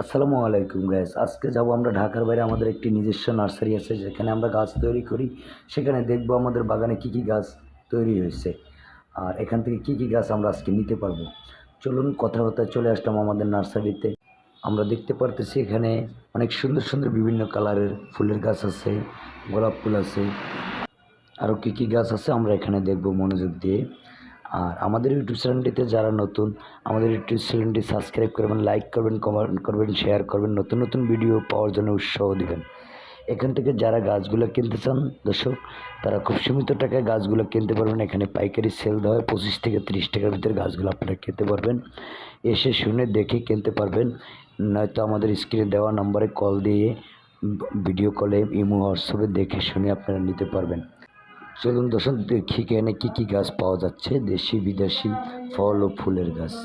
আসসালামু আলাইকুম গাইস। আজকে যাব আমরা ঢাকার বাইরে, আমাদের একটি নিজস্ব নার্সারি আছে যেখানে আমরা গাছ তৈরি করি। সেখানে দেখব আমাদের বাগানে কি কি গাছ তৈরি হয়েছে আর এখান থেকে কি কি গাছ আমরা আজকে নিতে পারবো। চলুন, কথাবার্তা চলে আসলাম আমাদের নার্সারিতে। আমরা দেখতে পারতেছি এখানে অনেক সুন্দর সুন্দর বিভিন্ন কালারের ফুলের গাছ আছে, গোলাপ ফুল আছে, আরও কী কী গাছ আছে আমরা এখানে দেখব মনোযোগ দিয়ে। আর আমাদের ইউটিউব চ্যানেলটিতে যারা নতুন, আমাদের ইউটিউব চ্যানেলটি সাবস্ক্রাইব করবেন, লাইক করবেন, কমেন্ট করবেন, শেয়ার করবেন, নতুন নতুন ভিডিও পাওয়ার জন্য উৎসাহ দিবেন। এখান থেকে যারা গাছগুলো কিনতে চান দর্শক, তারা খুব সীমিত টাকায় গাছগুলো কিনতে পারবেন। এখানে পাইকারি সেল দেওয়া হয় 25 থেকে 30 টাকার ভিতরে গাছগুলো আপনারা কিনতে পারবেন। এসে শুনে দেখে কিনতে পারবেন, নয়তো আমাদের স্ক্রিনে দেওয়া নম্বরে কল দিয়ে ভিডিও কলে, ইমো, হোয়াটসঅ্যাপে দেখে শুনে আপনারা নিতে পারবেন। চলুন দর্শক, দেখি এখানে কী কী গাছ পাওয়া যাচ্ছে, দেশি বিদেশি ফল ও ফুলের গাছ।